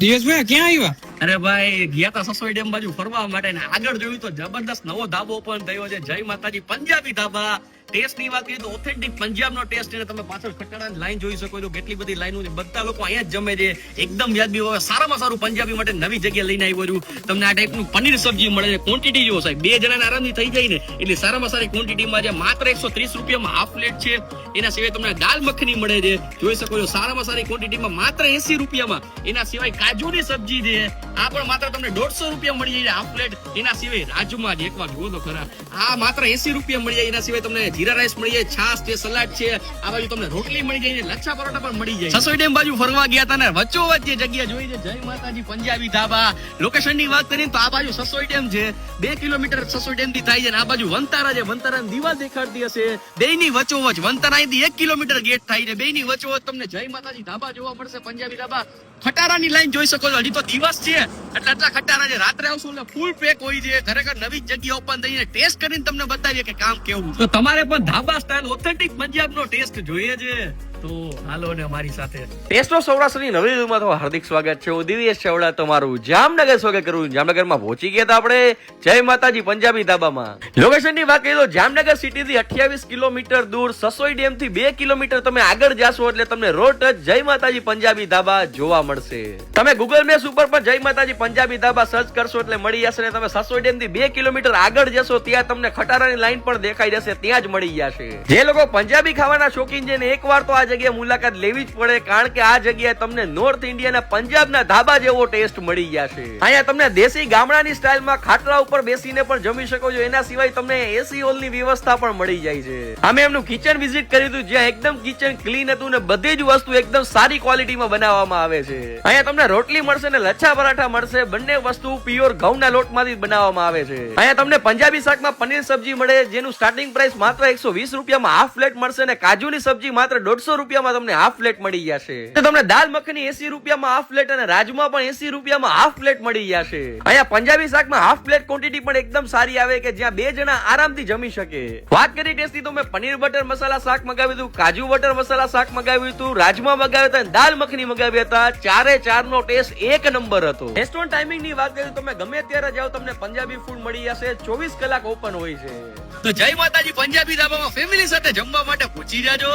દિવેશભાઈ ક્યાં આવ્યા? અરે ભાઈ ગયા તા સસોઈ ડેમ બાજુ ફરવા માટે ને આગળ જોયું તો જબરદસ્ત નવો ધાબો ઓપન થયો છે, જય માતાજી પંજાબી ધાબા. ટેસ્ટ ની વાત કરીએ તો ઓથેન્ટિક પંજાબ નો ટેસ્ટ છે. તમે પાછળ ખટાડાની લાઈન જોઈ શકો છો, કેટલી બધી લાઈનો છે. બધા લોકો અહીંયા જ જમે છે, એકદમ વ્યાજબી ભાવે. સારામાં સારું પંજાબી માટે નવી જગ્યા લઈને આવ્યો છું. તમને આ ટાઈપનું પનીર સબ્જી મળે છે. ક્વોન્ટિટી જો સાહેબ 2 જણાને આરામથી થઈ જાય ને એટલે સારામાં સારી ક્વોન્ટિટીમાં છે. માત્ર 130 રૂપિયામાં હાફ પ્લેટ છે. એના સિવાય તમને દાલ મખની મળે છે, જોઈ શકો છો. સારામાં સારી ક્વોન્ટિટીમાં માત્ર 80 રૂપિયામાં. એના સિવાય કાજુની સબ્જી છે, આ પણ માત્ર તમને 150 રૂપિયા મળી જાય હાફ પ્લેટ. એના સિવાય રાજુમાં જ એકવાર જુઓ તો ખરા, આ માત્ર 80 રૂપિયા મળી જાય. એના સિવાય તમને જીરા રાઈસ મળી જાય, છાશ છે, સલાડ છે. આ બાજુ તમને રોટલી મળી જાય, લચ્છા પરોઠા પણ મળી જાય. સસોઈ ડેમ બાજુ ફરવા ગયા હતા ને વચ્ચોવચ્ચ જે જગ્યા જોઈ છે જય માતાજી પંજાબી ધાબા. લોકેશન ની વાત કરીએ તો આ બાજુ સસોઈ ડેમ છે, 2 કિલોમીટર સસોઈ ડેમ થી થાય છે. આ બાજુ વંતારા છે, વંતારા દીવાલ દેખાડતી હશે. બેયની વચ્ચોવચ્ચ વંતારાથી 1 કિલોમીટર ગેટ થાય છે. બેયની વચ્ચોવચ્ચ તમને જય માતાજી ધાબા જોવા મળશે, પંજાબી ધાબા. ખટારાની લાઈન જોઈ શકો છો. હજી તો દિવસ છે એટલે આટલા ખટારા છે. રાત્રે આવશું એટલે ફૂલ પેક હોય છે. ખરેખર નવી જગ્યા ઓપન થઈને ટેસ્ટ કરીને તમને બતાવીએ કે કામ કેવું. તો તમારે પણ ધાબા સ્ટાઇલ ઓથેન્ટિક પંજાબ નો ટેસ્ટ જોઈએ છે તો હાલો ને અમારી સાથે. ટેસ્ટ ઓફ સૌરાષ્ટ્રની નવી રીતમાં તો હાર્દિક સ્વાગત છે. હું દિવ્યેશ ચાવડા તમારું જામનગર સ્વાગત કરું. જામનગરમાં પહોંચી ગયા હતા આપણે જય માતાજી પંજાબી ધાબામાં. લોકેશન ની વાત કરીએ તો જામનગર સિટી થી 28 કિલોમીટર દૂર, સસોઈ ડેમ થી 2 કિલોમીટર તમે આગળ જાશો એટલે તમને રોડ ટચ જય માતાજી પંજાબી ધાબા જોવા મળશે. તમે ગૂગલ મેપ્સ ઉપર પણ જય માતાજી પંજાબી ધાબા સર્ચ કરશો એટલે મળી જશે. ને તમે સસોઈ ડેમ થી 2 કિલોમીટર આગળ જશો ત્યાં તમને ખટારાની લાઈન પણ દેખાઈ જશે, ત્યાં જ મળી જશે. જે લોકો પંજાબી ખાવાના શોખીન છે ને એકવાર તો આ જગ્યાએ મુલાકાત લેવી જ પડે, કારણ કે આ જગ્યાએ તમને નોર્થ ઇન્ડિયાના પંજાબના ધાબા જેવો ટેસ્ટ મળી જશે. અહીંયા તમને દેશી ગામડાની સ્ટાઇલમાં ખાટલા ઉપર બેસીને પણ જમી શકો છો. એના સિવાય તમને એસી હોલની વ્યવસ્થા પણ મળી જાય છે. અમે એમનું કિચન વિઝિટ કર્યું હતું, જ્યાં એકદમ કિચન ક્લીન હતું ને બધી જ વસ્તુ એકદમ સારી ક્વોલિટીમાં બનાવવામાં આવે છે. અહીંયા તમને રોટલી મળશે ને લચ્છા પરાઠા મળશે. બંને વસ્તુ પ્યોર ઘઉંના લોટમાંથી બનાવવામાં આવે છે. અહીંયા તમને પંજાબી શાકમાં પનીર સબ્જી મળે, જેનું સ્ટાર્ટિંગ પ્રાઇસ માત્ર 120 રૂપિયામાં હાફ પ્લેટ મળશે. ને કાજુની સબ્જી માત્ર 150 રૂપિયામાં તમને હાફ પ્લેટ મળી જશે. તમને દાલ મખની 80 રૂપિયામાં હાફ પ્લેટ અને રાજમા પણ 80 રૂપિયામાં હાફ પ્લેટ મળી જશે. અહીંયા પંજાબી શાકમાં હાફ પ્લેટ ક્વોન્ટિટી પણ એકદમ સારી આવે કે જ્યાં 2 જણા આરામથી જમી શકે. વાત કરી ટેસ્ટની તો મેં પનીર બટર મસાલા શાક મંગાવ્યું હતું, કાજુ બટર મસાલા શાક મંગાવ્યું હતું, રાજમા મંગાવ્યા હતા, દાલ મખની મંગાવ્યા હતા. 4 એ 4 નો ટેસ્ટ એક નંબર હતો. રેસ્ટોરન્ટ ટાઈમિંગ ની વાત કરીએ તો તમે ગમે ત્યારે જાઓ તમને પંજાબી ફૂડ મળી જશે. 24 કલાક ઓપન હોય છે. તો જય માતાજી પંજાબી ધાબામાં ફેમિલી સાથે જમવા માટે પૂછી જાજો,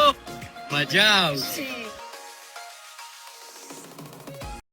મજા આવશે.